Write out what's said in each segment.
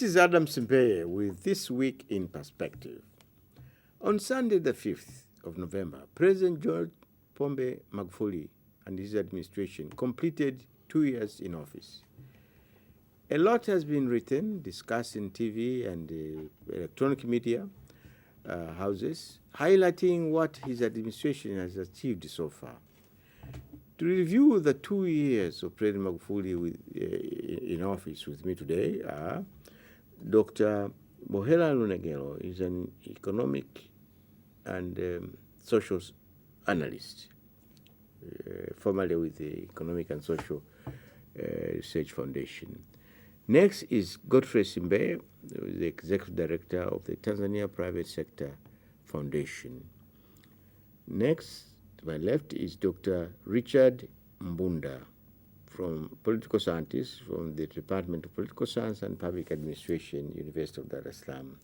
This is Adam Simpeye with This Week in Perspective. On Sunday, the 5th of November, President George Pombe Magufuli and his administration completed 2 years in office. A lot has been written, discussed in TV and electronic media houses, highlighting what his administration has achieved so far. To review the 2 years of President Magufuli in office with me today are Dr. Bohela Lunegelo is an economic and social analyst, formerly with the Economic and Social Research Foundation. Next is Godfrey Simbe, the Executive Director of the Tanzania Private Sector Foundation. Next, to my left, is Dr. Richard Mbunda, political scientist from the Department of Political Science and Public Administration, University of Dar es Salaam.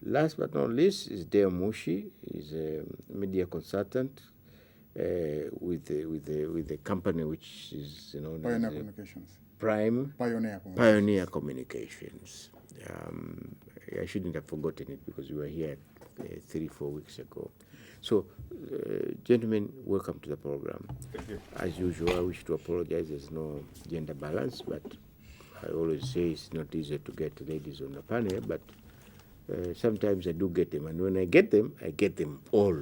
Last but not least is Deo Mushi. He's a media consultant with the company which is known Pioneer as Communications. Pioneer Communications. I shouldn't have forgotten it because we were here 3-4 weeks ago. So, gentlemen, welcome to the program. Thank you. As usual, I wish to apologize. There's no gender balance, but I always say it's not easy to get ladies on the panel, but sometimes I do get them. And when I get them all.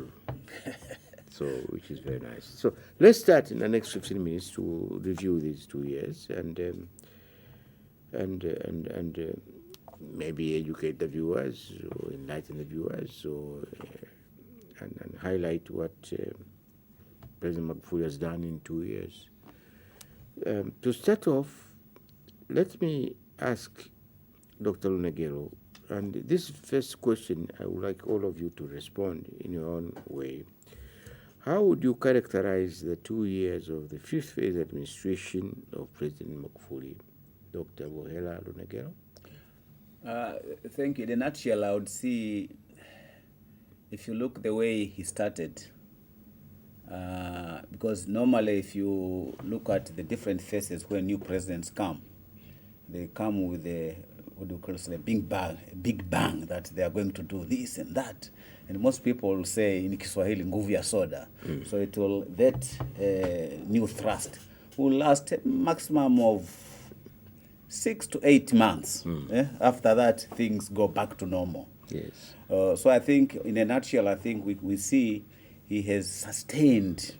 So, which is very nice. So, let's start in the next 15 minutes to review these 2 years and maybe educate the viewers or enlighten the viewers or and highlight what President Magufuli has done in 2 years. To start off, let me ask Dr. Lunegelo, and this first question I would like all of you to respond in your own way. How would you characterize the 2 years of the fifth phase administration of President Magufuli? Dr. Bohela Lunegelo? Thank you. In a nutshell, I would see, if you look the way he started, because normally if you look at the different phases when new presidents come, they come with a, what do you call it, a big bang that they are going to do this and that. And most people will say in Kiswahili, nguvu ya soda. So it will, that new thrust will last a maximum of 6 to 8 months. After that, things go back to normal. Yes. So I think, in a nutshell, I think we see he has sustained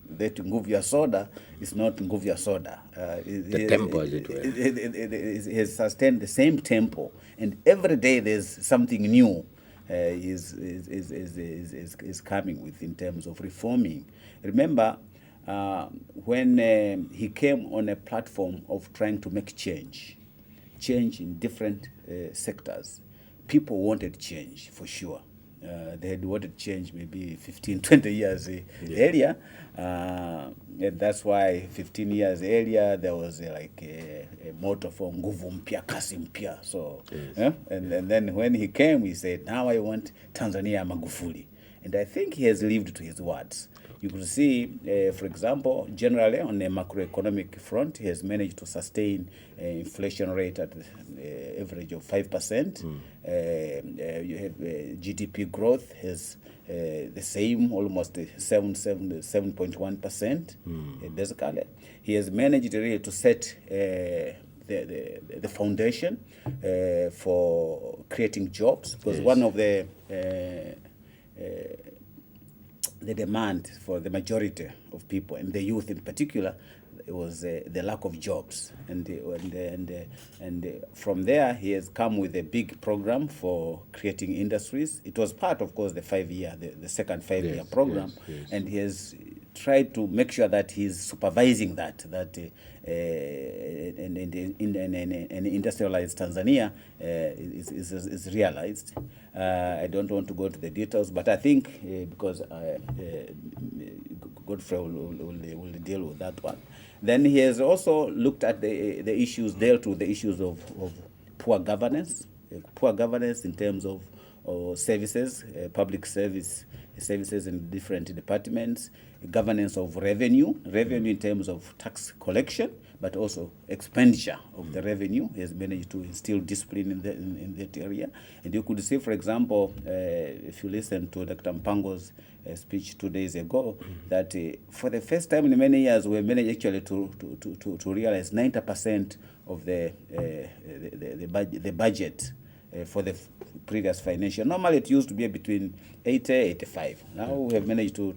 that nguvu ya soda is not nguvu ya soda. The tempo, as it were. He has sustained the same tempo, and every day there's something new is coming with in terms of reforming. Remember, when he came on a platform of trying to make change in different sectors, people wanted change for sure. They had wanted change maybe 15, 20 years earlier. And that's why 15 years earlier, there was a motto for nguvu mpya, kasi mpya. So, yes. And then when he came, he said, now I want Tanzania Magufuli. And I think he has lived to his words. You could see, for example, generally on a macroeconomic front, he has managed to sustain inflation rate at the average of 5%. You have GDP growth has the same, almost 7.1%. Basically, he has managed really to set the foundation for creating jobs, because one of the demand for the majority of people, and the youth in particular, was the lack of jobs. And from there, he has come with a big program for creating industries. It was part, of course, the second five-year program, yes. And he has tried to make sure that he's supervising that and industrialized Tanzania is realized. I don't want to go into the details, but I think because Godfrey will deal with that one. Then he has also looked at the issues, dealt with the issues of poor governance in terms of services, public service services in different departments, governance of revenue in terms of tax collection, but also expenditure of the revenue. He has managed to instill discipline in that area. And you could see, for example, if you listen to Dr. Mpango's speech 2 days ago, that for the first time in many years, we managed actually to realize 90% of the budget for the previous financial. Normally, it used to be between 80 85. Now we have managed to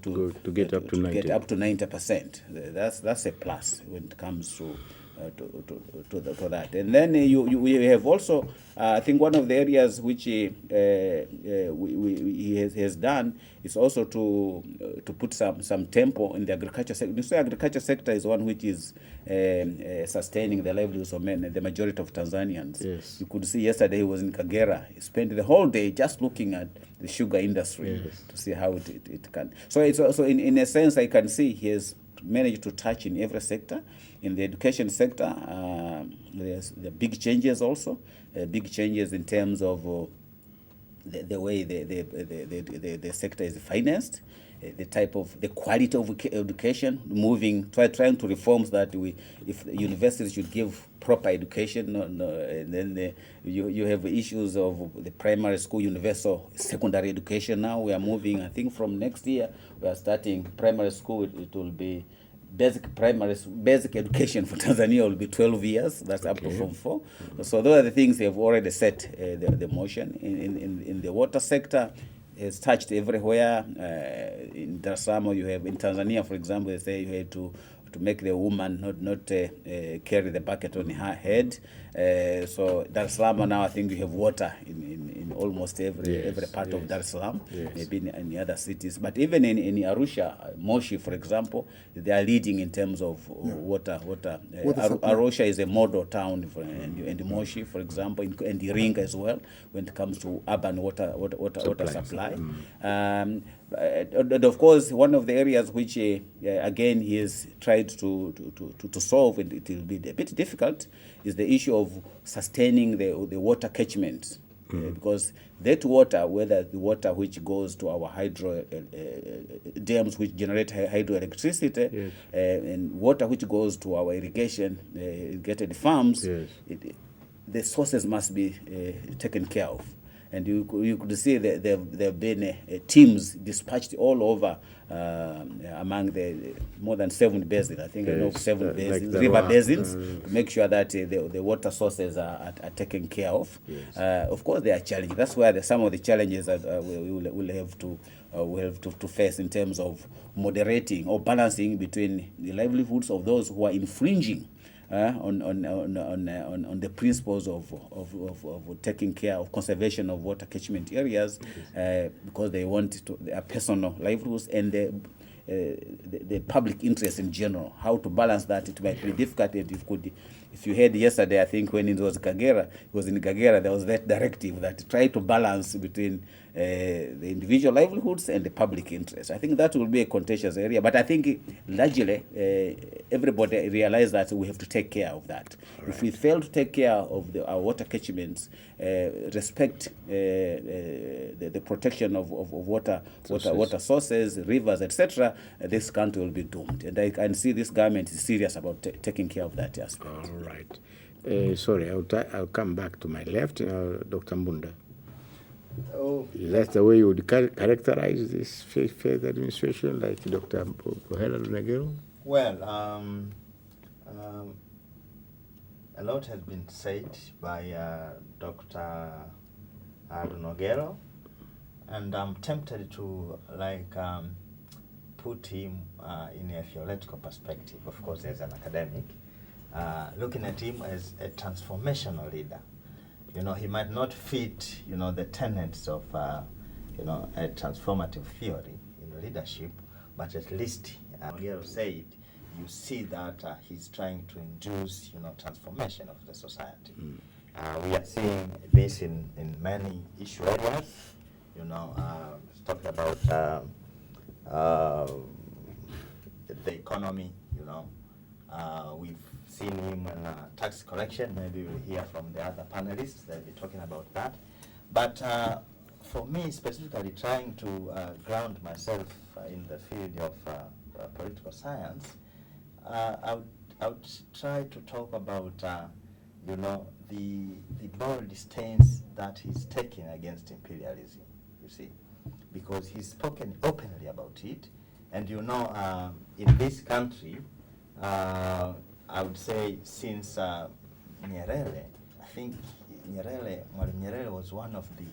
get up to 90. Get up to 90%. That's a plus when it comes to that. And then we have also, I think one of the areas which he has done is also to put some tempo in the agriculture sector. You say agriculture sector is one which is sustaining the livelihoods of the majority of Tanzanians. Yes. You could see yesterday he was in Kagera. He spent the whole day just looking at the sugar industry to see how it can. So it's also, in a sense, I can see he has managed to touch in every sector. In the education sector, there's the big changes also, big changes in terms of the way the sector is financed, the quality of education, trying to reforms that if the universities should give proper education, and then you have issues of the primary school, universal secondary education. Now we are moving, I think from next year, we are starting primary school, it will be basic education for Tanzania will be 12 years. That's up to Form 4. So those are the things they have already set the motion. In the water sector, it's touched everywhere. In Dar es Salaam, you have, in Tanzania, for example, they say you have to make the woman not carry the bucket on her head. So Dar es Salaam now, I think you have water in almost every part of Dar es Salaam, maybe in the other cities. But even in Arusha, Moshi, for example, they are leading in terms of water. Arusha is a model town, and Moshi, for example, and Iringa as well, when it comes to urban water supply. And of course, one of the areas which, again, he has tried to solve, and it will be a bit difficult, is the issue of sustaining the water catchment. Because that water, whether the water which goes to our hydro dams which generate hydroelectricity, and water which goes to our irrigated farms, the sources must be taken care of. And you could see that there have been teams dispatched all over among the more than 7 basins. I think I know 7 basins, like river basins, to make sure that the water sources are taken care of. Of course, there are challenges. That's where some of the challenges that we'll have to face in terms of moderating or balancing between the livelihoods of those who are infringing on the principles of taking care of conservation of water catchment areas, because they want their personal livelihoods and the public interest in general. How to balance that, it might be difficult. And if you heard yesterday, I think when it was in Kagera, there was that directive that tried to balance between the individual livelihoods and the public interest. I think that will be a contentious area, but I think largely everybody realized that we have to take care of that. Right. If we fail to take care of our water catchments, respect the protection of water sources, rivers, etc., this country will be doomed. And I can see this government is serious about taking care of that aspect. All right. Sorry, I'll come back to my left, Dr. Mbunda. Oh, is that the way you would characterize this failed administration, like Dr. Pohela Lunagero? Well, a lot has been said by Dr. Lunagero, and I'm tempted to put him in a theoretical perspective. Of course, as an academic, looking at him as a transformational leader. You know, he might not fit, the tenets of, a transformative theory in leadership, but at least, Magufuli said, you see that he's trying to induce, transformation of the society. We are seeing this in many issue areas. Talking about the economy. We've seen him in tax collection. Maybe we'll hear from the other panelists. They'll be talking about that. But for me specifically, trying to ground myself in the field of political science, I would try to talk about the bold stance that he's taking against imperialism. You see, because he's spoken openly about it, and in this country, I would say since Nyerere, I think Mwalimu Nyerere was one of the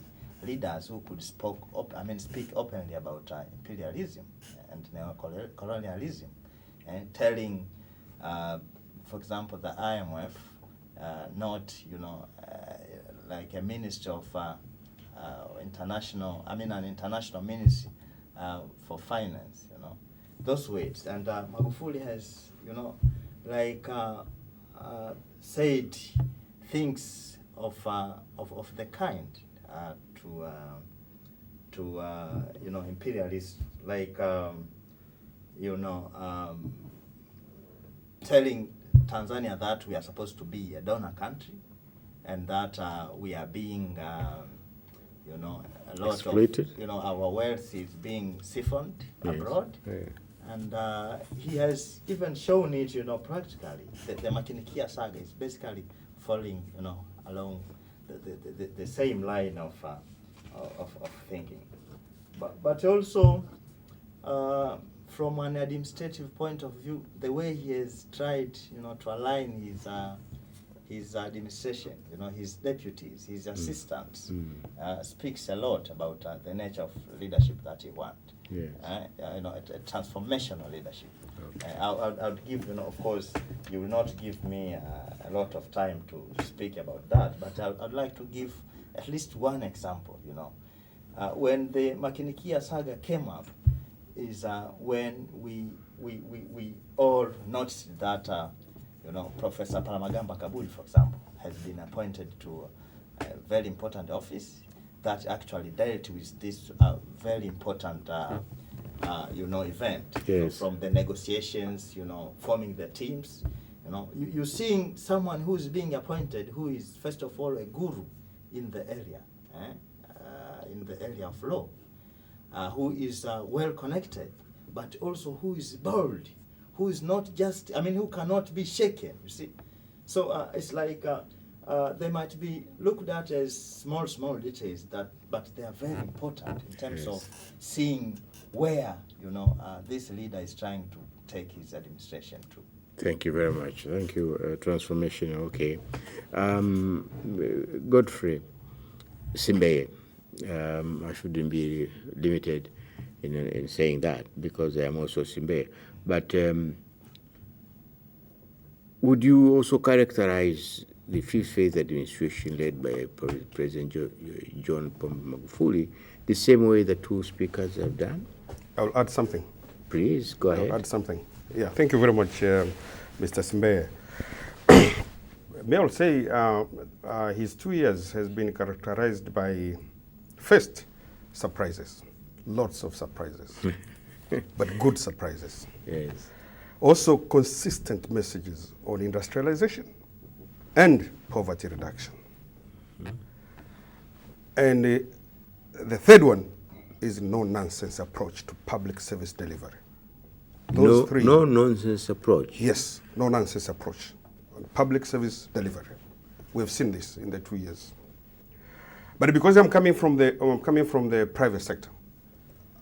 leaders who could speak openly about imperialism and neo-colonialism, and telling, for example, the IMF, not like a ministry of an international ministry for finance, those words. And Magufuli has, said things of the kind to imperialists, like telling Tanzania that we are supposed to be a donor country, and that we are being a lot exploited. of our wealth is being siphoned abroad. Yeah. And he has even shown it, practically. The Makinikia saga is basically following, along the same line of thinking. But also, from an administrative point of view, the way he has tried, to align his administration, his deputies, his assistants, speaks a lot about the nature of leadership that he wants. Yes. A transformational leadership. Okay. I would give, of course, you will not give me a lot of time to speak about that, but I'd like to give at least one example. When the Makinikia saga came up, is when we all noticed that Professor Palamagamba Kabudi, for example, has been appointed to a very important office that actually dealt with this very important event. Yes. From the negotiations, forming the teams. You're seeing someone who's being appointed who is first of all a guru in the area, in the area of law, who is well connected, but also who is bold, who is not just, who cannot be shaken, you see. So it's like they might be looked at as small details, but they are very important in terms Yes. of seeing where, this leader is trying to take his administration to. Thank you very much. Thank you. Transformational. Okay. Godfrey Simbeye. I shouldn't be limited in saying that because I am also Simbeye. But would you also characterize the Fifth Phase administration led by President John Pombe Magufuli the same way the two speakers have done? I'll add something. Please, go ahead. I'll add something. Yeah, thank you very much, Mr. Simbeye. May I say his 2 years has been characterized by, first, surprises. Lots of surprises, but good surprises. Yes. Also, consistent messages on industrialization and poverty reduction. And the third one is no-nonsense approach to public service delivery. Those three. No-nonsense approach. Yes, no-nonsense approach on public service delivery. We've seen this in the 2 years. But because I'm coming from the private sector,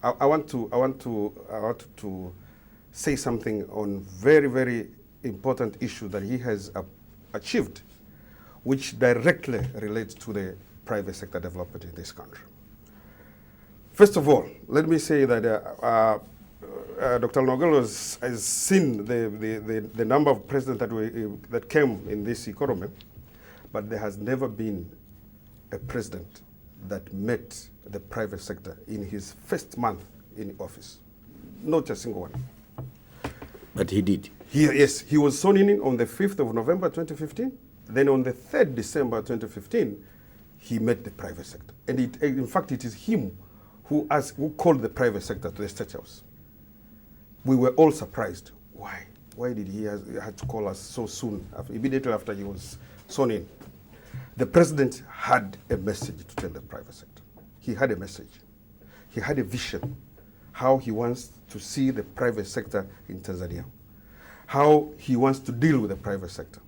I want to say something on very, very important issue that he has achieved, which directly relates to the private sector development in this country. First of all, let me say that Dr. Nogelo has seen the number of presidents that came in this economy, but there has never been a president that met the private sector in his first month in office. Not a single one. But he did. Yes, he was sworn in on the 5th of November 2015. Then on the 3rd December 2015, he met the private sector. And in fact, it is him who called the private sector to the State House. We were all surprised. Why? Why did he had to call us so soon, immediately after he was sworn in? The president had a message to tell the private sector. he had a message. He had a vision, how he wants to see the private sector in Tanzania, how he wants to deal with the private sector,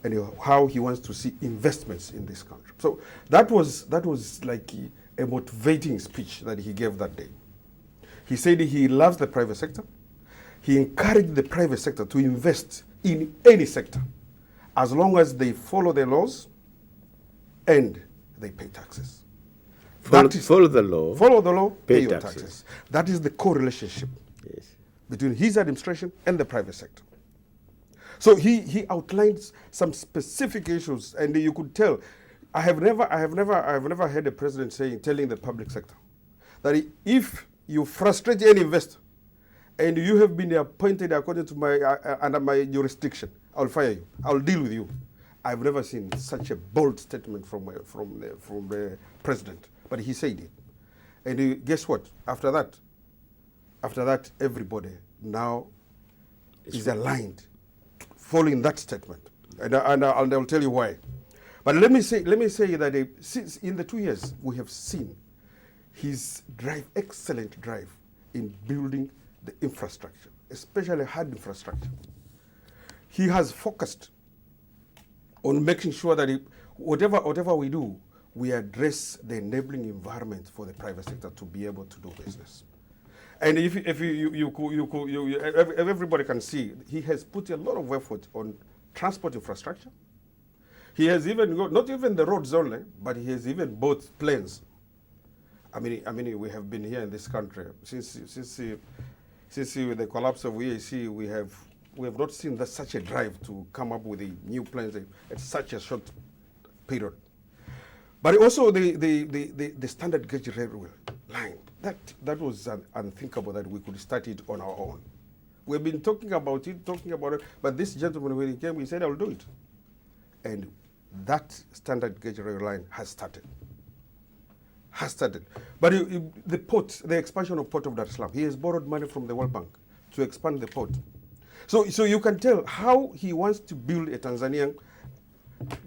and how he wants to see investments in this country. So that was like a motivating speech that he gave that day. He said he loves the private sector. He encouraged the private sector to invest in any sector as long as they follow the laws and they pay taxes. Follow the law, pay your taxes. That is the correlationship between his administration and the private sector. So he outlines some specific issues, and you could tell. I have never heard a president telling the public sector that if you frustrate any investor and you have been appointed according to under my jurisdiction, I'll fire you. I'll deal with you. I've never seen such a bold statement from the president, but he said it. And guess what? After that, everybody now is aligned, following that statement, and I'll tell you why. But let me say that since in the 2 years we have seen his excellent drive in building the infrastructure, especially hard infrastructure. He has focused on making sure that whatever we do, we address the enabling environment for the private sector to be able to do business. And if everybody can see, he has put a lot of effort on transport infrastructure. He has even got, not even the roads only, but he has even bought planes. I mean, we have been here in this country since the collapse of EAC. We have not seen such a drive to come up with the new planes at such a short period. But also the standard gauge railway line, that was unthinkable that we could start it on our own. We've been talking about it, but this gentleman, when he came, he said, I'll do it. And that standard gauge railway line has started. But the expansion of Port of Dar es Salaam, he has borrowed money from the World Bank to expand the port. So you can tell how he wants to build a Tanzania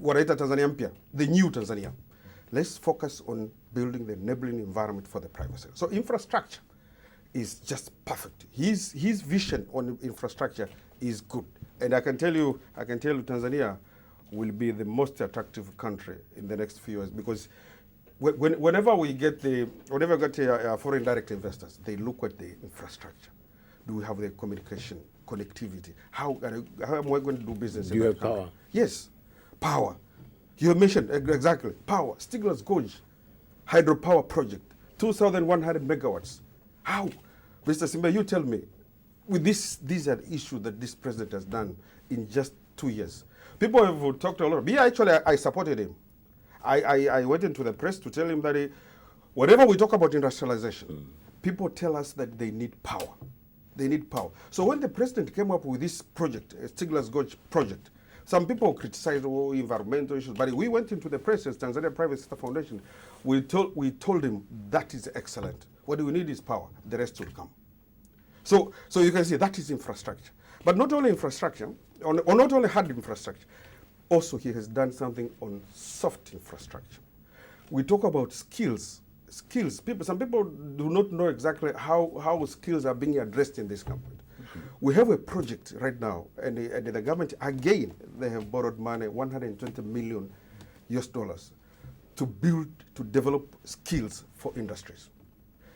mpya, the new Tanzania. Let's focus on building the enabling environment for the private sector. So infrastructure is just perfect. His vision on infrastructure is good. And I can tell you Tanzania will be the most attractive country in the next few years, because whenever we get foreign direct investors, they look at the infrastructure. Do we have the communication, connectivity? How am I going to do business? Do you have power? Yes, power. You have mentioned exactly power. Stigler's Gorge hydropower project, 2,100 megawatts. How, Mr. Simba? You tell me. With these are issues that this president has done in just 2 years. People have talked a lot. I supported him. I went into the press to tell him that whenever we talk about industrialization, people tell us that they need power. They need power. So when the president came up with this project, Stigler's Gorge project, some people criticized environmental issues, but we went into the press as Tanzania Private Sector Foundation. We told him that is excellent. What we need is power. The rest will come. So you can see that is infrastructure. But not only infrastructure, or not only hard infrastructure, also he has done something on soft infrastructure. We talk about skills. Some people do not know exactly how skills are being addressed in this country. We have a project right now, and the government, again, they have borrowed money, $120 million to develop skills for industries.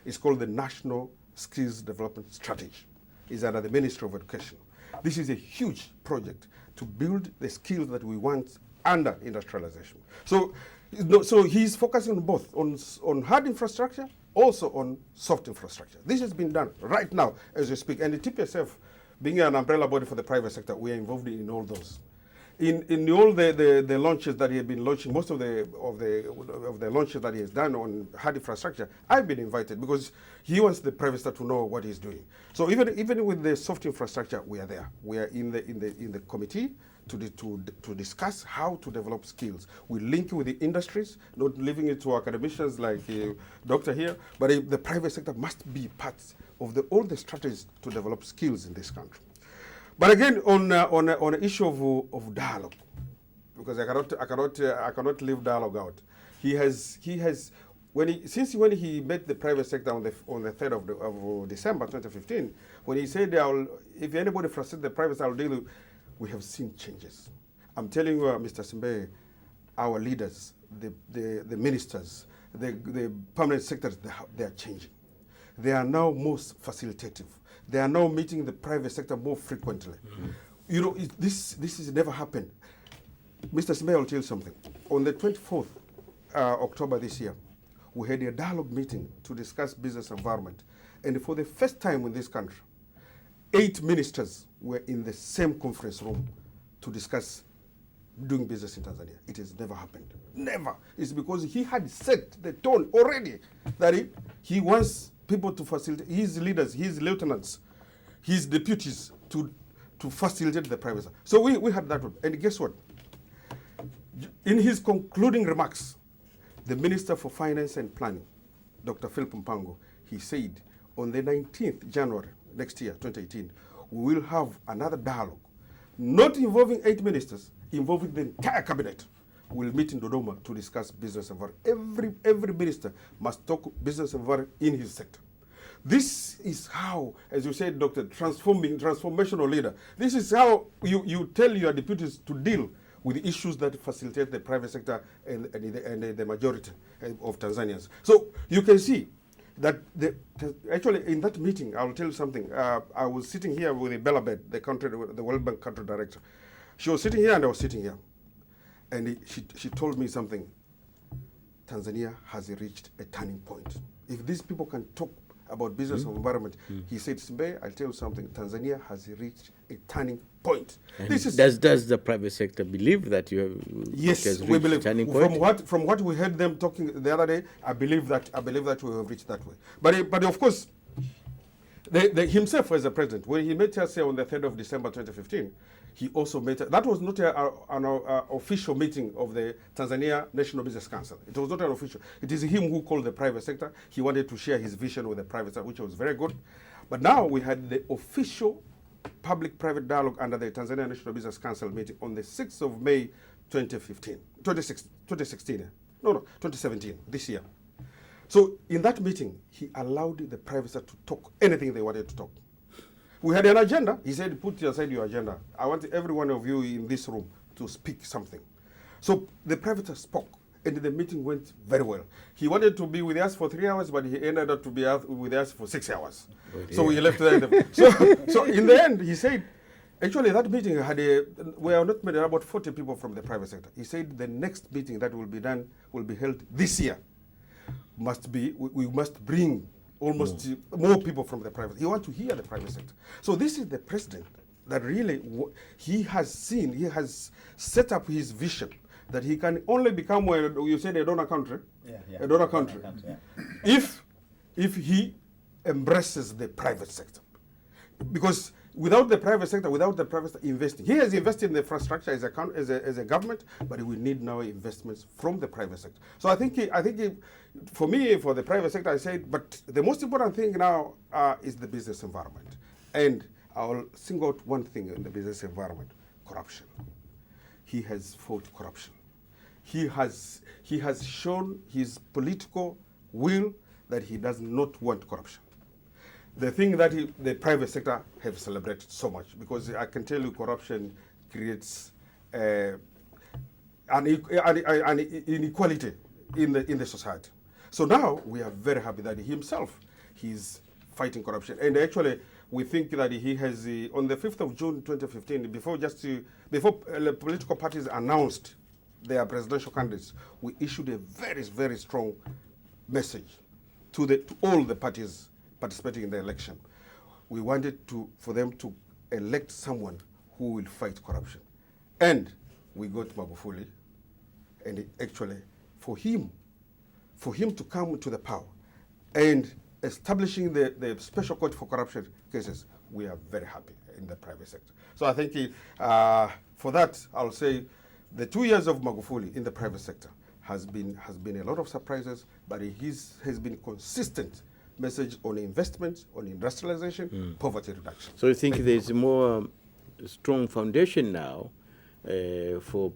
It's called the National Skills Development Strategy. It's under the Ministry of Education. This is a huge project to build the skills that we want under industrialization. So he's focusing on both, on hard infrastructure, also on soft infrastructure. This has been done right now as we speak. And the TPSF, being an umbrella body for the private sector, we are involved in all those. In all the launches that he has been launching, most of the launches that he has done on hard infrastructure, I've been invited because he wants the private sector to know what he's doing. So even with the soft infrastructure, we are there. We are in the committee to discuss how to develop skills. We link with the industries, not leaving it to academicians like Doctor here, but the private sector must be part of all the strategies to develop skills in this country. But again, on an issue of dialogue, because I cannot leave dialogue out. He has when he met the private sector on the 3rd of December 2015, when he said, if anybody frustrates the private sector, I'll deal with, we have seen changes. I'm telling you, Mr. Simbe, our leaders, the ministers, the permanent secretaries, they are changing. They are now more facilitative. They are now meeting the private sector more frequently. Mm-hmm. You know, this has never happened. Mr. Simbe, I'll tell you something. On the 24th October this year, we had a dialogue meeting to discuss business environment. And for the first time in this country, 8 ministers were in the same conference room to discuss doing business in Tanzania. It has never happened. Never. It's because he had set the tone already that he wants people to facilitate, his leaders, his lieutenants, his deputies to facilitate the private sector. So we had that one. And guess what? In his concluding remarks, the Minister for Finance and Planning, Dr. Philip Mpango, he said on the 19th January next year, 2018, we will have another dialogue, not involving 8 ministers, involving the entire cabinet. We'll meet in Dodoma to discuss business environment. Every minister must talk business environment in his sector. This is how, as you said, Doctor, transformational leader. This is how you tell your deputies to deal with the issues that facilitate the private sector and the majority of Tanzanians. So you can see that actually in that meeting, I will tell you something. I was sitting here with Bella Bed, the World Bank country director. She was sitting here and I was sitting here. And she told me something. Tanzania has reached a turning point. If these people can talk about business and environment, he said, Simbe, I'll tell you something. Tanzania has reached a turning point. And does the private sector believe that you have? Yes, we believe. Turning point? From what we heard them talking the other day, I believe that we have reached that way. But of course, himself as a president, when he met us here on the 3rd of December 2015, he also met, that was not an official meeting of the Tanzania National Business Council. It was not an official. It is him who called the private sector. He wanted to share his vision with the private sector, which was very good. But now we had the official public-private dialogue under the Tanzania National Business Council meeting on the 6th of May 2017, this year. So in that meeting, he allowed the private sector to talk anything they wanted to talk. We had an agenda. He said, put aside your agenda. I want every one of you in this room to speak something. So the private sector spoke, and the meeting went very well. He wanted to be with us for 3 hours, but he ended up to be with us for 6 hours. So we left there. So in the end, he said, actually that meeting we are not made about 40 people from the private sector. He said the next meeting that will be held this year. We must bring almost more people from the private. He wants to hear the private sector. So this is the president that really he has set up his vision that he can only become, you said, a donor country. A donor country. If he embraces the private sector, because without the private sector investing, he has invested in the infrastructure as a government, but we need now investments from the private sector. So I think for the private sector, I said, but the most important thing now is the business environment. And I'll single out one thing in the business environment: corruption. He has fought corruption. He has shown his political will that he does not want corruption. The thing that the private sector have celebrated so much, because I can tell you corruption creates an inequality in the society. So now we are very happy that he's fighting corruption. And actually, we think that he has, on the 5th of June 2015, before the political parties announced their presidential candidates, we issued a very, very strong message to all the parties participating in the election. We wanted for them to elect someone who will fight corruption. And we got Magufuli, and actually for him to come to the power and establishing the special court for corruption cases, we are very happy in the private sector. So I think for that, I'll say the 2 years of Magufuli in the private sector has been a lot of surprises, but has been consistent message on investment, on industrialization, poverty reduction. So you think there's more strong foundation now for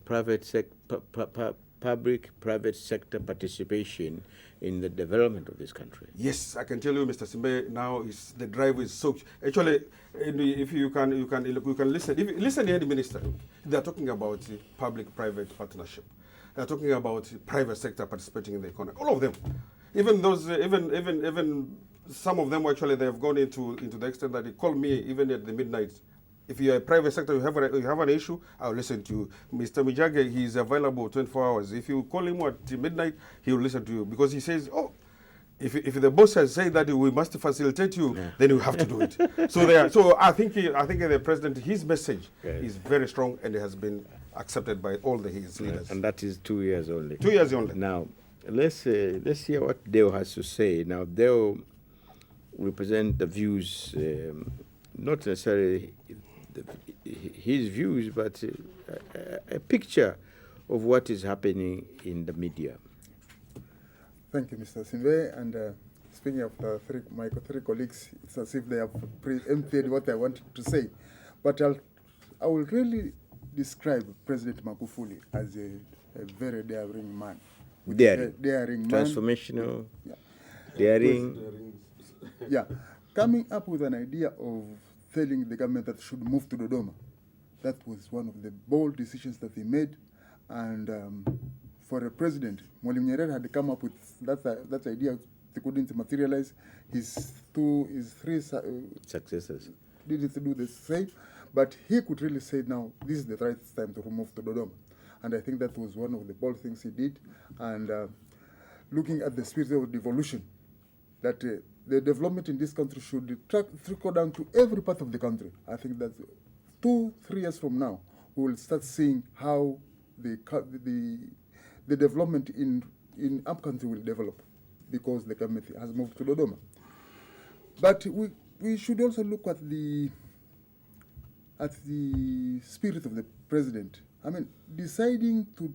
public-private sector participation in the development of this country. Yes, I can tell you, Mr. Simbe, now the drive is so. Actually, if you can listen. If you listen to any minister, they are talking about public-private partnership. They are talking about private sector participating in the economy. All of them, even those, even some of them actually they have gone into the extent that they call me even at the midnight. If you are a private sector, you have an issue, I'll listen to you. Mr. Mijage, he is available 24 hours. If you call him at midnight, he will listen to you because he says, oh, if the boss has said that we must facilitate you, then you have to do it. So I think the president, his message is very strong and it has been accepted by all his leaders. And that is 2 years only. 2 years only. Now, let's hear what Deo has to say. Now, Deo represent the views, not necessarily his views, but a picture of what is happening in the media. Thank you, Mr. Simbe. And speaking of my three colleagues, it's as if they have preempted what I wanted to say. But I will really describe President Magufuli as a very daring man. Daring man. Transformational. Yeah. Daring. Yeah. Coming up with an idea of telling the government that should move to Dodoma. That was one of the bold decisions that he made. And for a president, Mwalimu Nyerere had come up with that idea. They couldn't materialize. His three successors didn't do the same. But he could really say, now, this is the right time to move to Dodoma. And I think that was one of the bold things he did. And looking at the spirit of devolution, that the development in this country should trickle down to every part of the country. I think that 2-3 years from now, we will start seeing how the development in upcountry will develop because the government has moved to Dodoma. But we should also look at the spirit of the president. I mean, deciding to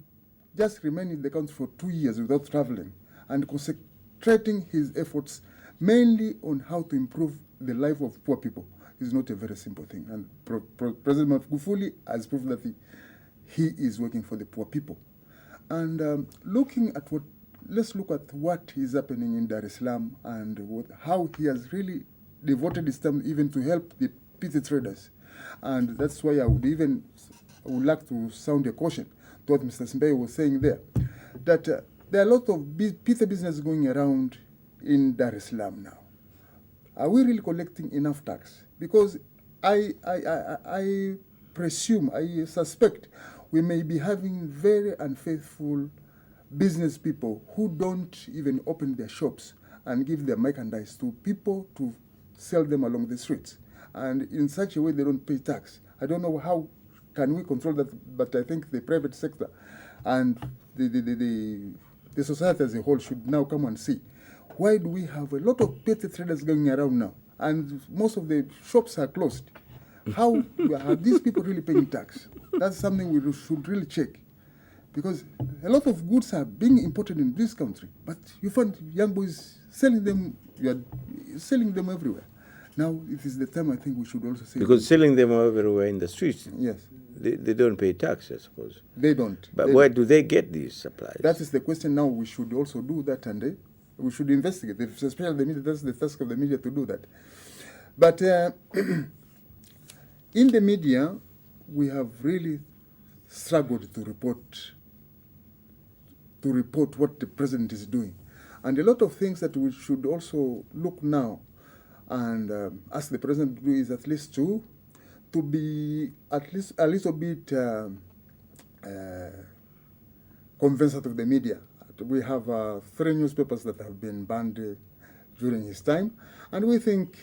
just remain in the country for 2 years without traveling and concentrating his efforts mainly on how to improve the life of poor people is not a very simple thing. And President Magufuli has proved that he is working for the poor people. And let's look at what is happening in Dar es Salaam and how he has really devoted his time even to help the petty traders. And that's why I would like to sound a caution to what Mr. Simbe was saying there, that there are a lot of petty business going around in Dar es Salaam now. Are we really collecting enough tax? Because I suspect we may be having very unfaithful business people who don't even open their shops and give their merchandise to people to sell them along the streets. And in such a way they don't pay tax. I don't know how can we control that, but I think the private sector and the society as a whole should now come and see. Why do we have a lot of petty traders going around now? And most of the shops are closed. How are these people really paying tax? That's something we should really check. Because a lot of goods are being imported in this country, but you find young boys selling them, you are selling them everywhere. Now, it is the time I think we should also say... Because selling them everywhere in the streets, yes, they don't pay tax, I suppose. They don't. But where do they get these supplies? That is the question now. We should also do that, and we should investigate. Especially the media, that's the task of the media to do that. But in the media, we have really struggled to report what the president is doing. And a lot of things that we should also look now and ask the president to do is at least to be at least a little bit conversant of the media. We have 3 newspapers that have been banned during his time, and we think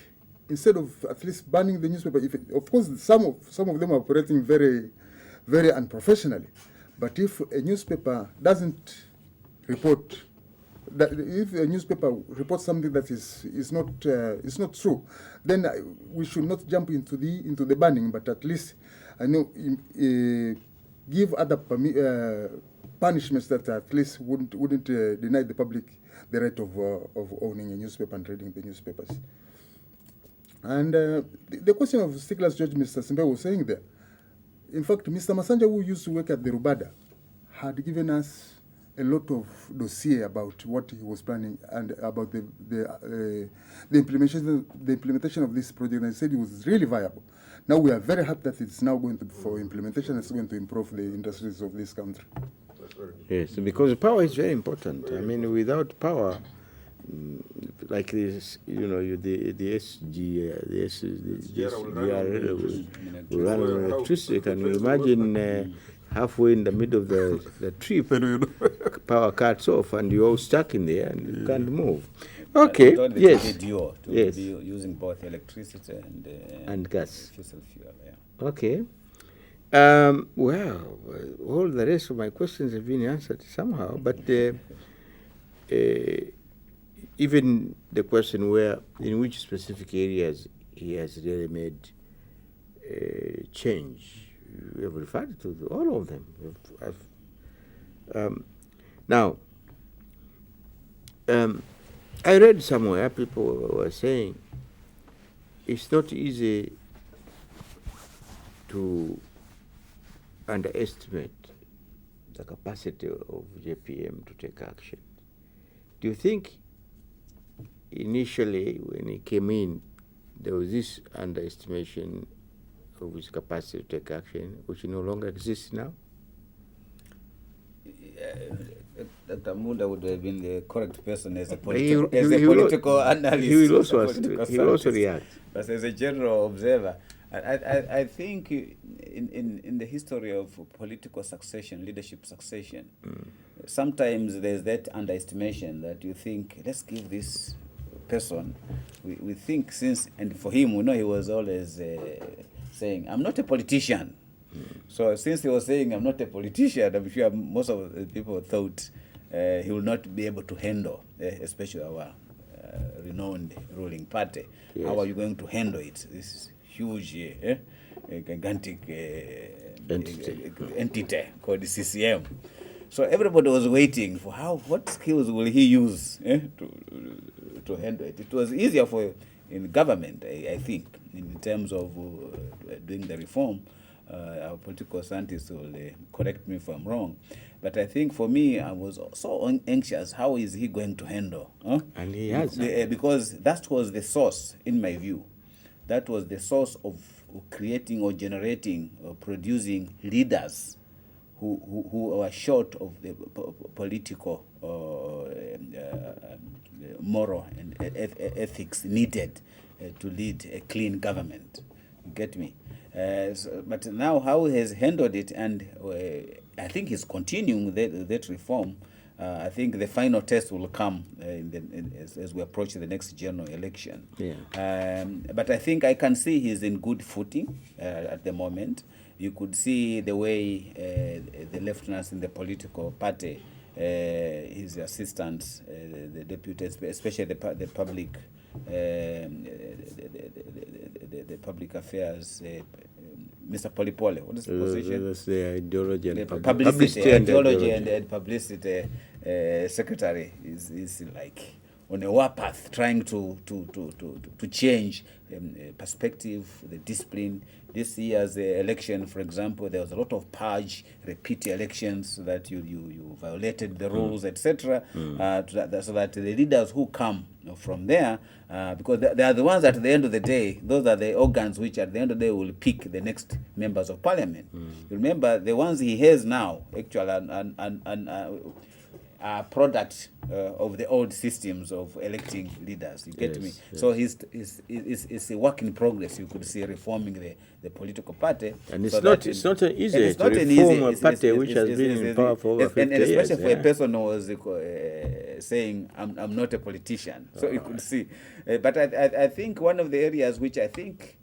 instead of at least banning the newspaper, of course some of them are operating very, very unprofessionally, but if a newspaper doesn't report, if a newspaper reports something that is not true, then we should not jump into the banning, but at least give other punishments that at least wouldn't deny the public the right of owning a newspaper and reading the newspapers. And the question of sticklers, George, Mr. Simbe was saying there. In fact, Mr. Masanja, who used to work at the Rubada, had given us a lot of dossier about what he was planning and about the implementation of this project, and he said it was really viable. Now we are very happy that it's now going to for implementation. It's going to improve the industries of this country. Yes, because power is very important. I mean, without power, like this, you know, the SGR will run on electricity. Can you imagine halfway in the middle of the trip, power cuts off and you're all stuck in there and you can't move? Okay, yes. Yes. Be using both electricity and gas. Fossil fuel, yeah. Okay. Well, all the rest of my questions have been answered somehow, but even the question in which specific areas he has really made change, we have referred to all of them. Now, I read somewhere people were saying it's not easy to underestimate the capacity of JPM to take action. Do you think initially when he came in, there was this underestimation of his capacity to take action, which no longer exists now? Dr. Munda would have been the correct person as a political analyst. He will also react. But as a general observer, I think in the history of political succession, leadership succession, sometimes there's that underestimation that you think, let's give this person, we think since, and for him, we know he was always saying, I'm not a politician. So since he was saying, I'm not a politician, I'm sure most of the people thought he will not be able to handle, especially our renowned ruling party. Yes. How are you going to handle it? This huge, gigantic entity called the CCM. So everybody was waiting for what skills will he use to handle it. It was easier in government, I think, in terms of doing the reform. Our political scientists will correct me if I'm wrong. But I think for me, I was so anxious, how is he going to handle? And he has. Because that was the source, in my view. That was the source of creating or generating or producing leaders who are short of the political moral and ethics needed to lead a clean government. You get me? But now how he has handled it, and I think he's continuing that reform. I think the final test will come as we approach the next general election. Yeah. But I think I can see he's in good footing at the moment. You could see the way the lieutenants in the political party, his assistants, the deputies, especially the public, the public affairs, Mr. Polipole. What is the position? That's the ideology and publicity and publicity secretary is like on a warpath, trying to change perspective, the discipline. This year's election, for example, there was a lot of purge, repeat elections, so that you violated the rules, etc. So that the leaders who come from there, because they are the ones at the end of the day, those are the organs which at the end of the day will pick the next members of parliament. You remember, the ones he has now, actually, are product of the old systems of electing leaders. You get me? Yes. So it's a work in progress. You could see reforming the political party. And it's not easy to reform a party which has been in power for over 50 years. And especially for a person who was saying, I'm not a politician. So you could see. But I think one of the areas which I think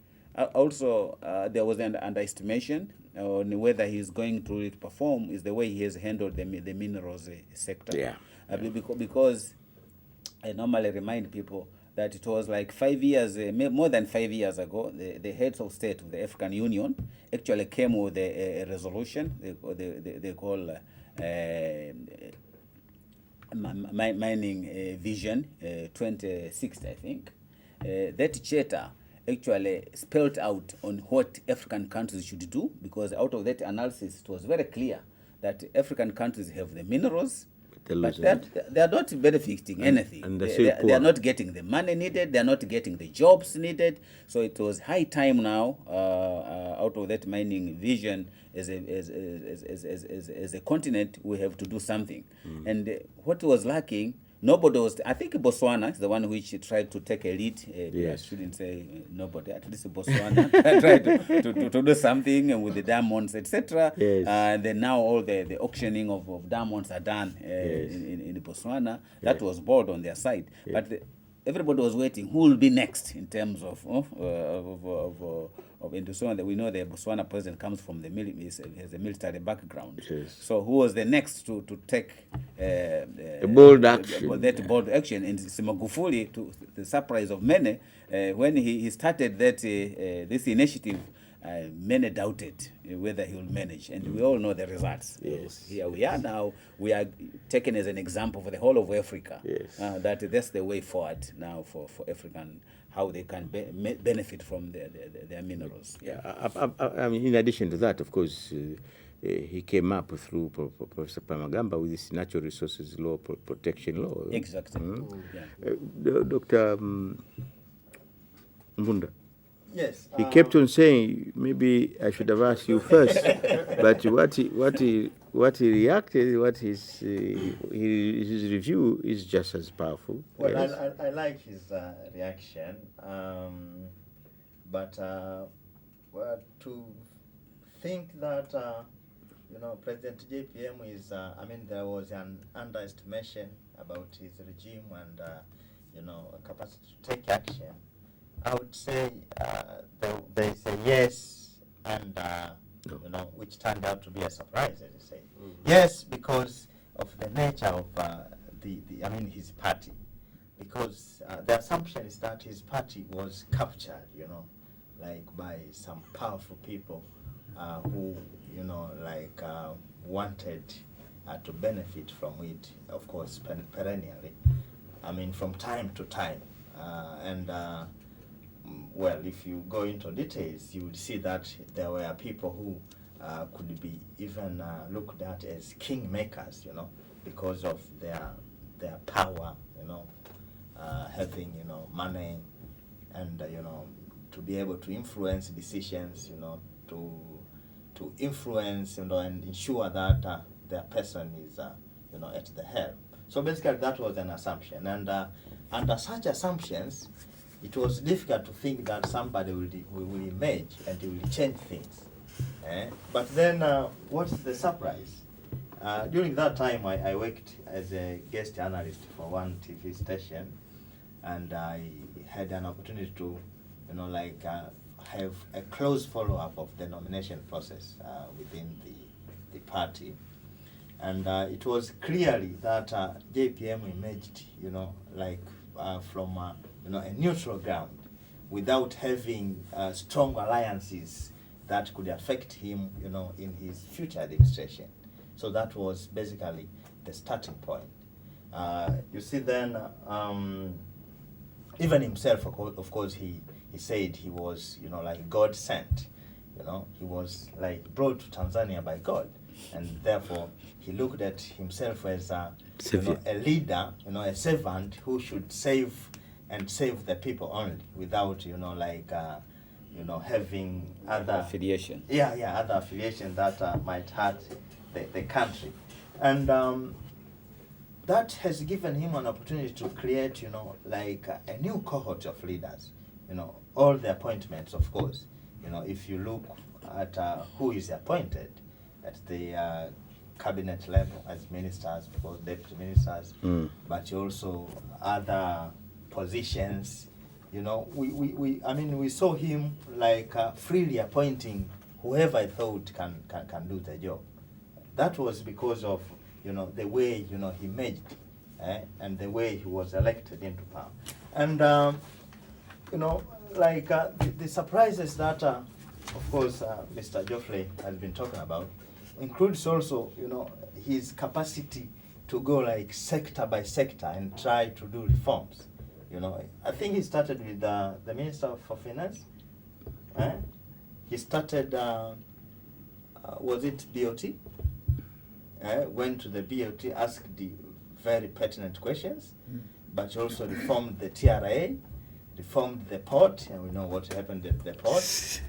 also there was an underestimation on whether he's going to perform is the way he has handled the minerals sector. Yeah. Because I normally remind people that it was like 5 years, more than 5 years ago, the heads of state of the African Union actually came with a resolution they call Mining Vision 2060, I think. That charter actually spelled out on what African countries should do, because out of that analysis, it was very clear that African countries have the minerals, But they are not benefiting anything. And They are not getting the money needed. They are not getting the jobs needed. So it was high time now, out of that mining vision, as a continent, we have to do something. And what was lacking, nobody was. I think Botswana is the one which tried to take a lead. Yes. I shouldn't say nobody. At least Botswana tried to do something with the diamonds, etc. Yes. And then now all the auctioning of diamonds are done in Botswana. That was bold on their side, but everybody was waiting. Who will be next in terms of industry? That we know the Botswana president comes from the has a military background. Yes. So who was the next to take a bold action? That bold action, and it's Magufuli, to the surprise of many, when he started that this initiative. Many doubted whether he will manage, and we all know the results. Yes. Here we are now. We are taken as an example for the whole of Africa. Yes. That's the way forward now for African, how they can benefit from their minerals. Yeah. I mean, in addition to that, of course, he came up through Professor Pamagamba with this natural resources law, protection law. Exactly. Yeah. Dr. Mbunda. Yes. He kept on saying, maybe I should have asked you first, but what he reacted, his review is just as powerful. Well, Yes. I like his reaction, but well, to think that President JPM is, there was an underestimation about his regime and capacity to take action. I would say there is a yes, and which turned out to be a surprise, as you say. Yes, because of the nature of his party, because the assumption is that his party was captured, by some powerful people who, wanted to benefit from it, of course, perennially. From time to time, well, if you go into details, you would see that there were people who could be even looked at as kingmakers, because of their power, having money, and to be able to influence decisions, to influence and ensure that their person is at the helm. So basically, that was an assumption, and under such assumptions, it was difficult to think that somebody will emerge and will change things. But then, what's the surprise? During that time, I worked as a guest analyst for one TV station, and I had an opportunity to, have a close follow-up of the nomination process within the party. And it was clearly that JPM emerged, from a neutral ground, without having strong alliances that could affect him, in his future administration. So that was basically the starting point. You see, then, even himself, of course, he said he was, God sent. He was brought to Tanzania by God, and therefore he looked at himself as a leader, a servant who should save the people only, without having other affiliation. Other affiliation that might hurt the country, and that has given him an opportunity to create a new cohort of leaders. All the appointments, of course, if you look at who is appointed at the cabinet level as ministers, or deputy ministers, but also other positions, we saw him freely appointing whoever I thought can do the job. That was because of the way he merged, and the way he was elected into power. And the surprises that of course Mr. Geoffrey has been talking about includes also his capacity to go sector by sector and try to do reforms. I think he started with the Minister for Finance. He started, was it BOT? Went to the BOT, asked very pertinent questions, but also reformed the TRA, reformed the port, and we know what happened at the port,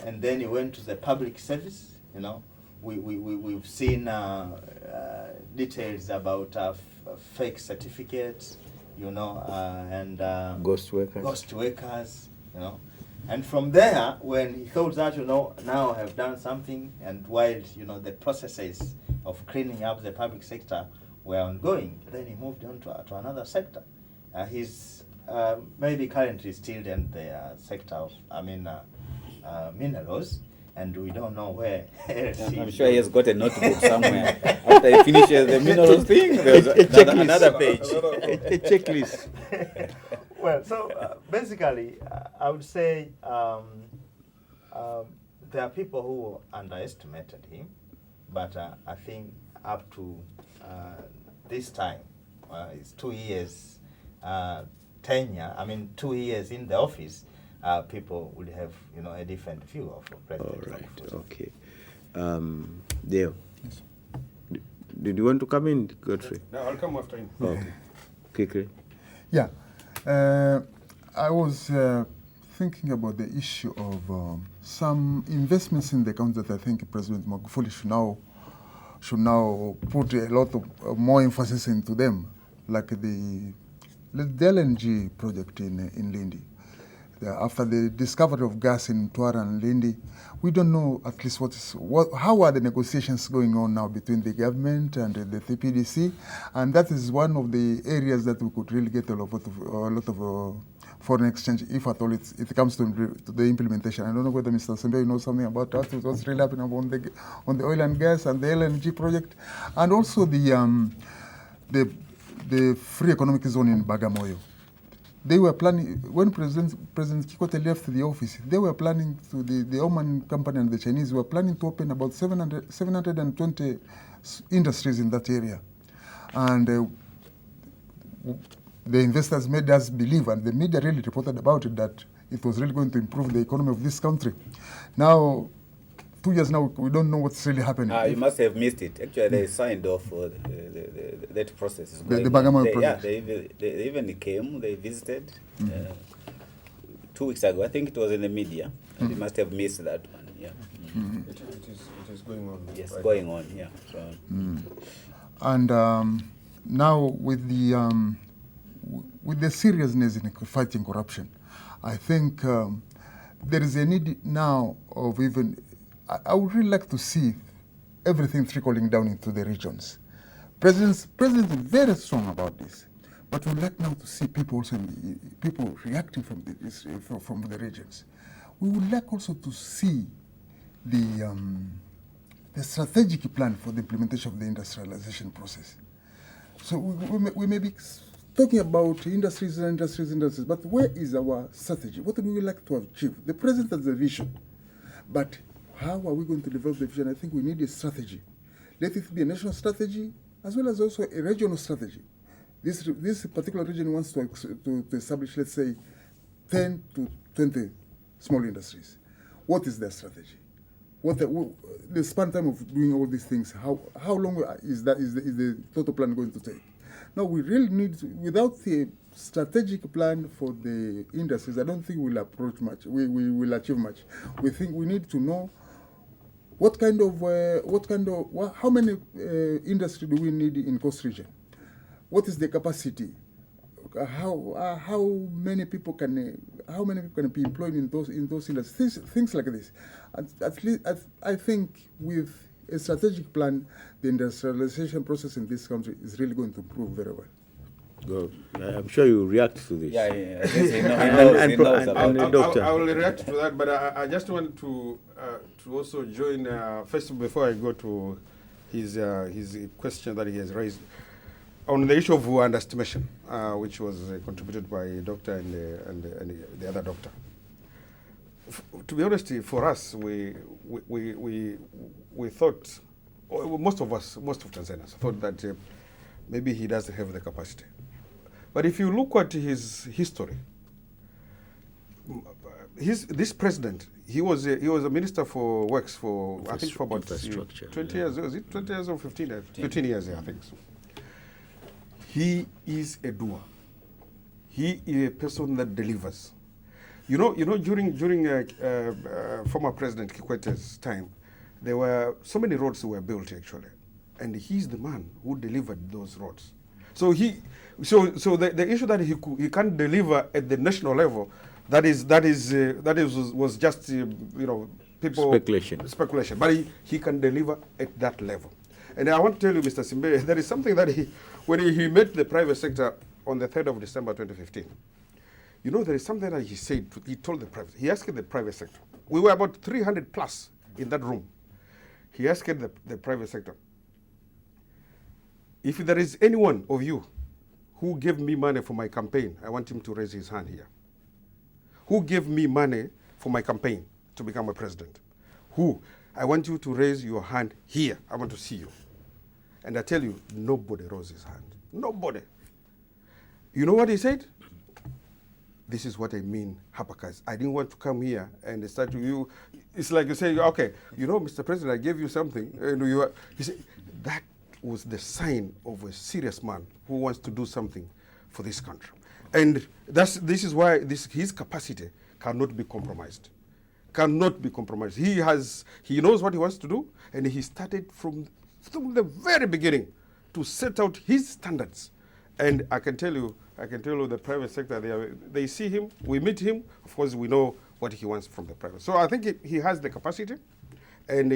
and then he went to the public service, We've seen details about fake certificates, and Ghost workers. Ghost workers, And from there, when he thought that, now I have done something, and while, the processes of cleaning up the public sector were ongoing, then he moved on to another sector. He's maybe currently still in the sector of, minerals, and we don't know where else. I'm sure he has got a notebook somewhere. After he finishes the minerals thing, there's another page. A checklist. Well, so basically, I would say there are people who underestimated him, but I think up to this time, it's 2 years tenure, 2 years in the office, people would have, a different view of President Magufuli. Okay. Dale, yes. Did you want to come in, Godfrey? No, I'll come after him. Okay. Quickly. Yeah. I was thinking about the issue of some investments in the country that I think President Magufuli should now put a lot of more emphasis into them, like the LNG project in Lindi. After the discovery of gas in Mtwara and Lindi, we don't know at least how are the negotiations going on now between the government and the TPDC, and that is one of the areas that we could really get a lot of foreign exchange if at all it comes to the implementation. I don't know whether Mr. Sembe knows something about that, what's really happening on the oil and gas and the LNG project, and also the free economic zone in Bagamoyo. They were planning, when President Kikwete left the office, they were planning to, the Oman company and the Chinese were planning to open about 720 industries in that area. And the investors made us believe, and the media really reported about it, that it was really going to improve the economy of this country. Now, 2 years now, we don't know what's really happening. You must have missed it. Actually, they signed off that process. Is the Bagamoyo project. They even came, they visited 2 weeks ago. I think it was in the media. And you must have missed that one. Yeah. It is going on. Yes, right going now. on, yeah. So. And now with the seriousness in fighting corruption, I think there is a need now of even, I would really like to see everything trickling down into the regions. President is very strong about this, but we'd like now to see people reacting from the regions. We would like also to see the strategic plan for the implementation of the industrialization process. So we may be talking about industries, but where is our strategy? What do we like to achieve? The president has a vision, but how are we going to develop the vision? I think we need a strategy. Let it be a national strategy as well as also a regional strategy. This particular region wants to establish, let's say, 10 to 20 small industries. What is their strategy? What the span time of doing all these things? How long is the total plan going to take? Now we really need without a strategic plan for the industries, I don't think we'll approach much. We will achieve much. We think we need to know how many industry do we need in Coast Region? What is the capacity? How many people can be employed in those industries? Things like this. At least I think with a strategic plan, the industrialization process in this country is really going to improve very well. Go. I'm sure you react to this. Yeah. He knows about it. Doctor. I will react to that, but I just want to also join, first before I go to his question that he has raised, on the issue of underestimation, which was contributed by Doctor and the other doctor. To be honest, for us, we thought, most of Tanzanians thought that maybe he doesn't have the capacity. But if you look at his history, this president, he was a minister for works for I think for about 20 years. Was it 20 years or 15 years? 15 years, I think so. He is a doer. He is a person that delivers. During former President Kikwete's time, there were so many roads that were built actually, and he's the man who delivered those roads. So the issue that he can't deliver at the national level, was just people speculation. But he can deliver at that level. And I want to tell you, Mr. Simbe, there is something that when he met the private sector on the 3rd of December 2015, there is something that he said. He told he asked the private sector. We were about 300 plus in that room. He asked the private sector, if there is anyone of you who gave me money for my campaign, I want him to raise his hand here. Who gave me money for my campaign to become a president? Who? I want you to raise your hand here. I want to see you. And I tell you, nobody rose his hand. Nobody. You know what he said? This is what I mean, Habakkuk. I didn't want to come here and start to you. It's like you say, okay, Mr. President, I gave you something. He said, that was the sign of a serious man who wants to do something for this country. And this is why his capacity cannot be compromised. Cannot be compromised. He knows what he wants to do, and he started from the very beginning to set out his standards. And I can tell you the private sector, they see him, we meet him, of course we know what he wants from the private. So I think he has the capacity, and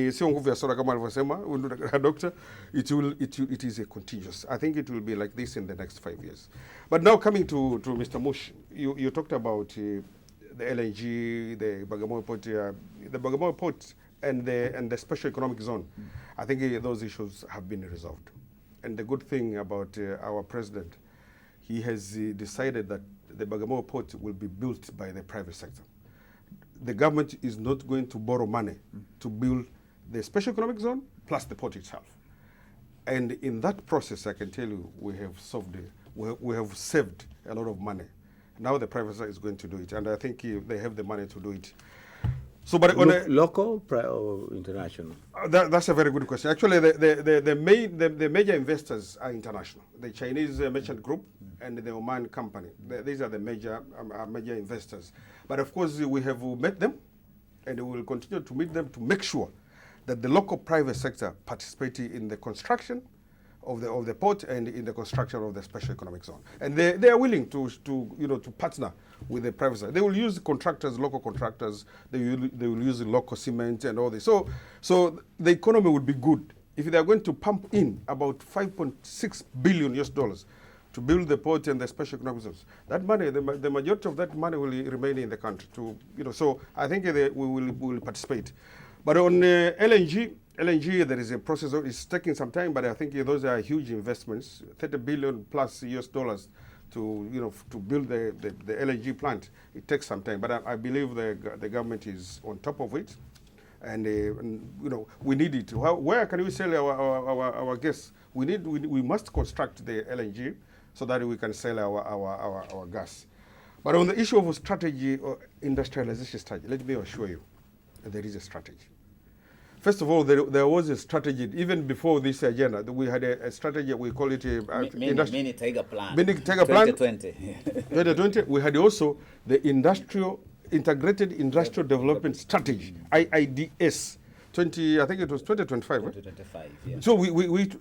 doctor, it is a continuous. I think it will be like this in the next 5 years. But now coming to Mr. Mush, you talked about the LNG, the Bagamoyo Port, and the special economic zone. I think those issues have been resolved. And the good thing about our president, he has decided that the Bagamoyo Port will be built by the private sector. The government is not going to borrow money to build the special economic zone plus the port itself. And in that process, I can tell you, we have saved a lot of money. Now the private sector is going to do it, and I think they have the money to do it. So, but local or international? That's a very good question. Actually, the major investors are international. The Chinese merchant group and the Oman company. These are the major investors. But of course, we have met them, and we will continue to meet them to make sure that the local private sector participates in the construction of the port and in the construction of the special economic zone. And they are willing to partner with the private sector. They will use contractors, local contractors. They will use local cement and all this. So the economy would be good if they are going to pump in about $5.6 billion to build the port and the special economic zones. That money, the majority of that money will remain in the country. So I think we will participate. But on LNG, there is a process. It's taking some time, but I think those are huge investments, $30 billion plus US dollars to build the LNG plant. It takes some time, but I believe the government is on top of it, and we need it. Where can we sell our gas? We must construct the LNG so that we can sell our gas. But on the issue of strategy or industrialization strategy, let me assure you, there is a strategy. First of all, there was a strategy even before this agenda. We had a strategy. We call it a mini Tiger Plan. Mini Tiger Plan. 2020. 2020. We had also the Integrated Industrial Development Strategy (IIDS). I think it was 2025. 2025. Yeah. So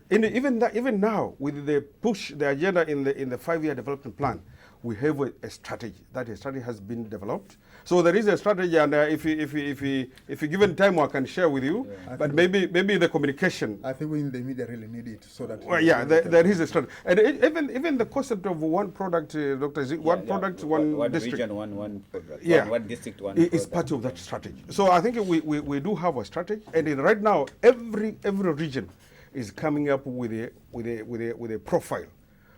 even now with the push the agenda in the 5-year development plan, we have a strategy. That a strategy has been developed. So there is a strategy, and if you given time, I can share with you. Yeah. But maybe the communication. I think we in the media really need it so that. Well, yeah, there is a strategy, and even the concept of one product, Doctor, is it one product, one district, region, one product, yeah, one district, one. It's part of that strategy. So I think we do have a strategy, and right now every region is coming up with a profile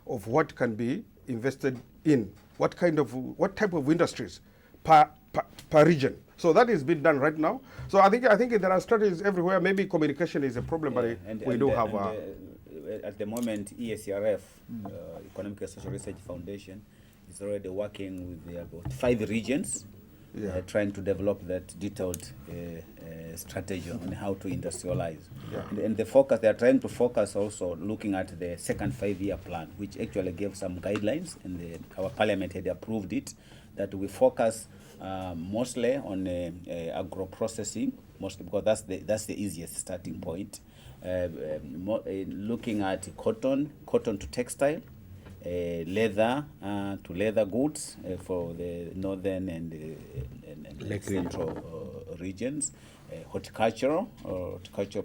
of what can be invested in, what type of industries per region. So that is being done right now. So I think there are strategies everywhere. Maybe communication is a problem, but we do have. At the moment, ESRF, Economic and Social Research Foundation, is already working with about 5 regions trying to develop that detailed strategy on how to industrialize. And the focus, they are trying to focus also looking at the second 5-year plan, which actually gave some guidelines, and our parliament had approved it, that we focus mostly on agro-processing, mostly because that's the easiest starting point. Looking at cotton to textile, leather to leather goods for the northern and central regions, horticultural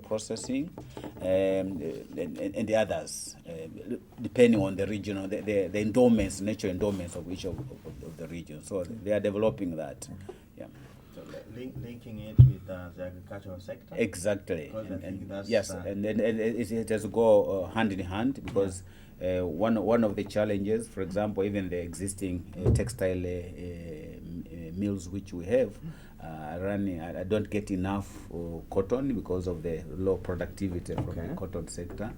processing, and the others, depending on the regional, the endowments, natural endowments of each of the regions. So they are developing that. Yeah. So linking it with the agricultural sector? Exactly. And yes, and it has to go hand in hand, because one of the challenges, for example, even the existing textile mills which we have running, I don't get enough cotton because of the low productivity from the cotton sector.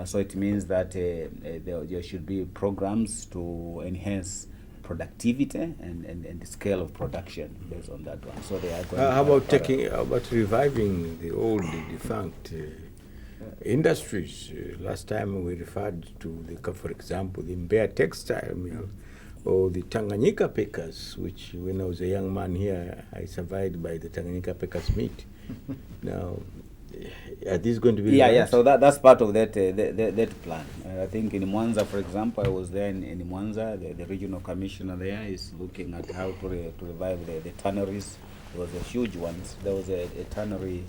So it means that there should be programs to enhance productivity and the scale of production based on that one. So they are going how about reviving the old defunct industries? Last time we referred to for example, the Mbeya textile mill, or the Tanganyika Packers, which when I was a young man here, I survived by the Tanganyika Packers meat. Now, are these going to be? Yeah. So that's part of that plan. I think in Mwanza, for example, I was there in Mwanza. The regional commissioner there is looking at how to revive the tanneries. There was a huge ones. There was a tannery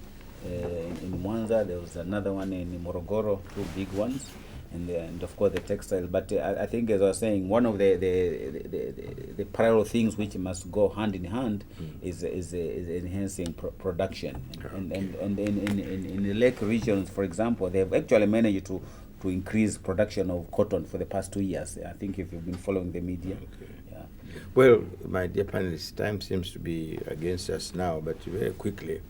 in Mwanza. There was another one in Morogoro, 2 big ones. And of course the textile, but I think, as I was saying, one of the parallel things which must go hand in hand is enhancing production. And in the lake regions, for example, they have actually managed to increase production of cotton for the past 2 years. I think if you've been following the media. Yeah. Well, my dear panelists, time seems to be against us now, but very quickly,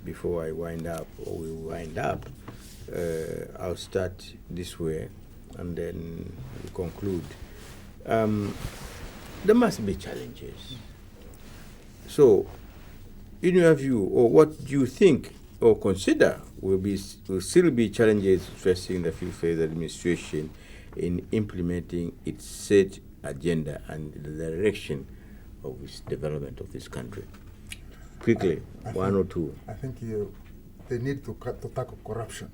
before I wind up, or we wind up, I'll start this way and then we conclude. There must be challenges. So, in your view, or what do you think or consider will still be challenges facing the fifth phase administration in implementing its set agenda and the direction of its development of this country? Quickly, one or two. I think they need to tackle corruption.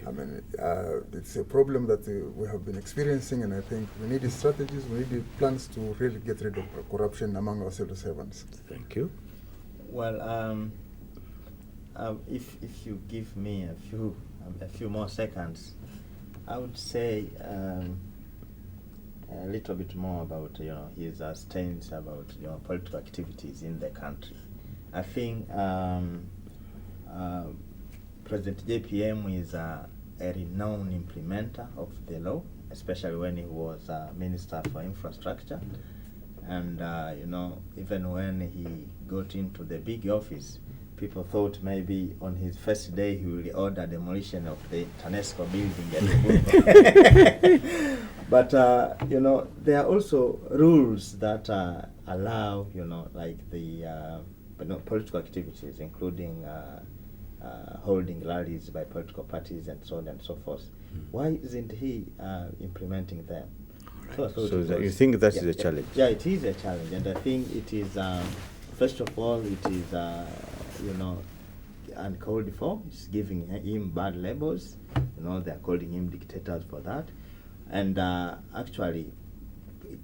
I mean, it's a problem that we have been experiencing, and I think we need strategies, we need plans to really get rid of corruption among our civil servants. Thank you. Well, if you give me a few more seconds, I would say a little bit more about his stance about political activities in the country. I think President JPM is a renowned implementer of the law, especially when he was Minister for Infrastructure. And, even when he got into the big office, people thought maybe on his first day he will order demolition of the TANESCO building. But, there are also rules that allow, like the political activities, including holding rallies by political parties and so on and so forth. Why isn't he implementing them? Right. So you think that is a challenge? Yeah, it is a challenge, and I think it is. First of all, it is uncalled for. It's giving him bad labels. They're calling him dictators for that, and actually,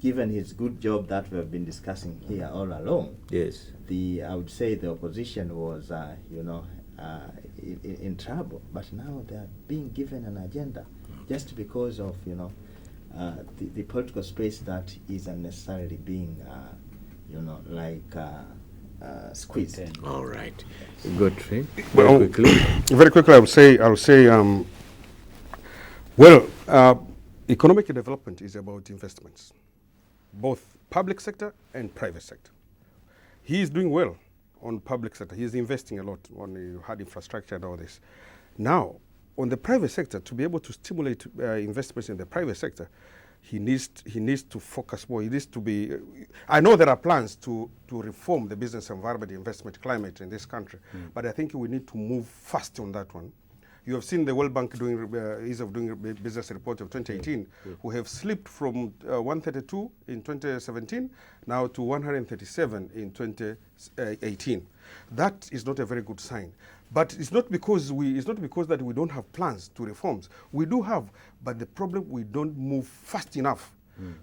given his good job that we have been discussing here all along, yes, I would say the opposition was in trouble, but now they are being given an agenda just because of the political space that is unnecessarily being squeezed. All right, good. Well, very quickly, I would say, economic development is about investments, both public sector and private sector. He is doing well on public sector. He is investing a lot on hard infrastructure and all this. Now, on the private sector, to be able to stimulate investments in the private sector, he needs to focus more. He needs to be. I know there are plans to reform the business environment, investment climate in this country, but I think we need to move fast on that one. You have seen the World Bank doing ease of doing business report of 2018, who have slipped from 132 in 2017 now to 137 in 2018. That is not a very good sign. But it's not because that we don't have plans to reforms. We do have, but the problem, we don't move fast enough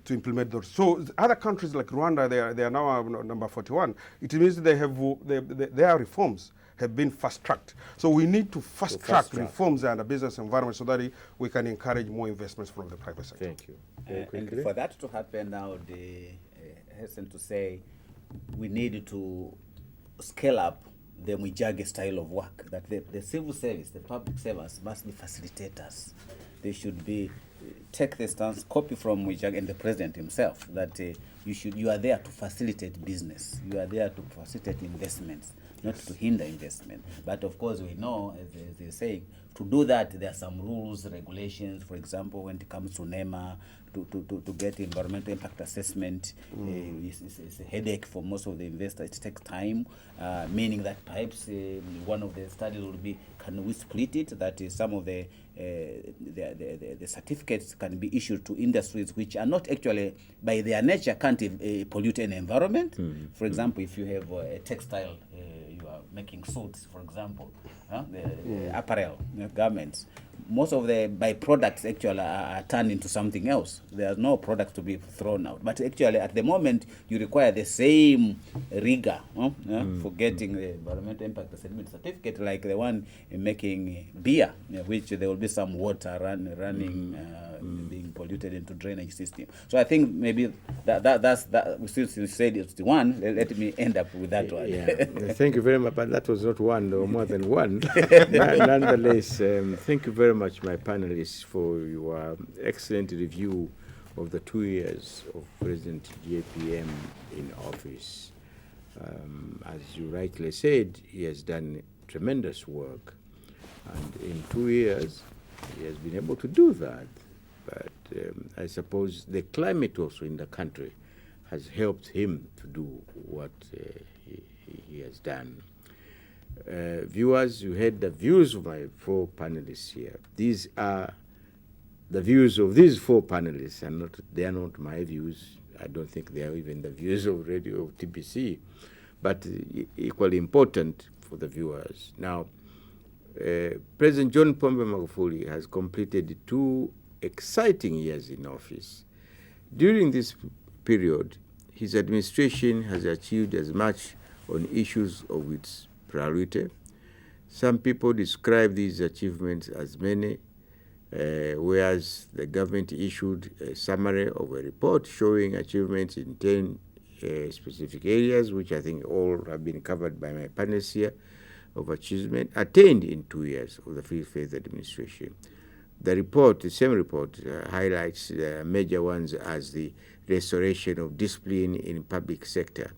to implement those. So other countries like Rwanda, they are now number 41. It means their reforms have been fast-tracked. So we need to fast-track reforms and a business environment so that we can encourage more investments from the private sector. Thank you. And for that to happen now, I hasten to say we need to scale up the Mwijage style of work, that the civil service, the public servants must be facilitators. They should be, take the stance, copy from Mwijage and the president himself, that you are there to facilitate business. You are there to facilitate investments, not to hinder investment. But of course we know, as they're saying, to do that there are some rules, regulations. For example, when it comes to NEMA, to get environmental impact assessment, it's a headache for most of the investors. It takes time, meaning that perhaps one of the studies will be, can we split it? That is, some of the certificates can be issued to industries which are not actually, by their nature, can't pollute an environment. For example, if you have a textile, you are making suits, for example, the apparel garments. Most of the byproducts actually are turned into something else. There's no product to be thrown out. But actually, at the moment, you require the same rigor for getting the environmental impact assessment certificate, like the one in making beer, which there will be some water running, being polluted into drainage system. So I think maybe that's that. Since you said it's the one, let me end up with that one. Yeah. Thank you very much. But that was not one, or more than one. Nonetheless, thank you very much, my panelists, for your excellent review of the 2 years of President JPM in office. As you rightly said, he has done tremendous work, and in 2 years he has been able to do that. But I suppose the climate also in the country has helped him to do what he has done. Viewers, you heard the views of my 4 panelists here. These are the views of these 4 panelists, and they are not my views. I don't think they are even the views of Radio TBC, but equally important for the viewers. Now, President John Pombe Magufuli has completed 2 exciting years in office. During this period, his administration has achieved as much on issues of its priority. Some people describe these achievements as many, whereas the government issued a summary of a report showing achievements in 10 specific areas, which I think all have been covered by my panelists here, of achievement attained in 2 years of the Free Faith administration. The report, the same report, highlights the major ones as the restoration of discipline in public sector,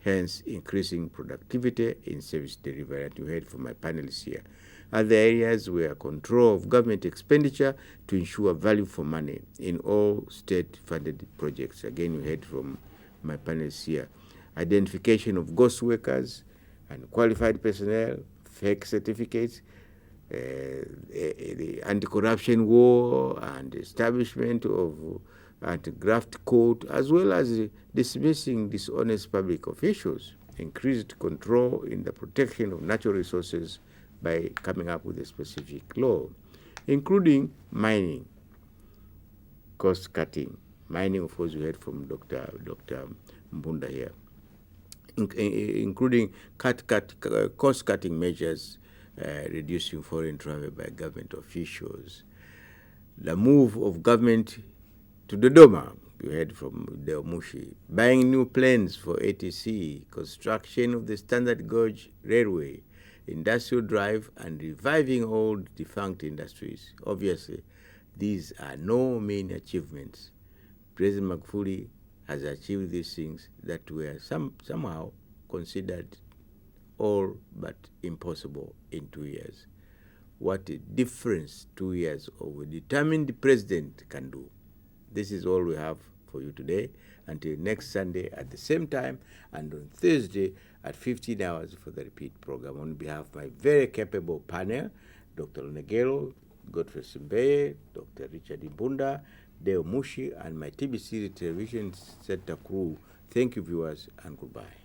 hence increasing productivity in service delivery, and you heard from my panelists here. Other areas were control of government expenditure to ensure value for money in all state-funded projects. Again, you heard from my panelists here. Identification of ghost workers and qualified personnel, fake certificates, the anti-corruption war and establishment of anti-graft court, as well as dismissing dishonest public officials, increased control in the protection of natural resources by coming up with a specific law, including mining, cost-cutting. Mining, of course, we heard from Dr. Mbunda here, including cost-cutting measures, reducing foreign travel by government officials. The move of government to Dodoma, you heard from Deomushi, buying new planes for ATC, construction of the Standard Gauge Railway, Industrial Drive, and reviving old defunct industries. Obviously, these are no mean achievements. President Magufuli has achieved these things that were somehow considered all but impossible in 2 years. What a difference 2 years of a determined president can do. This is all we have for you today. Until next Sunday at the same time, and on Thursday at 15 hours for the repeat program. On behalf of my very capable panel, Dr. Negelo, Godfrey Simbeye, Dr. Richard Imbunda, Deo Mushi, and my TBC Television Center crew, thank you, viewers, and goodbye.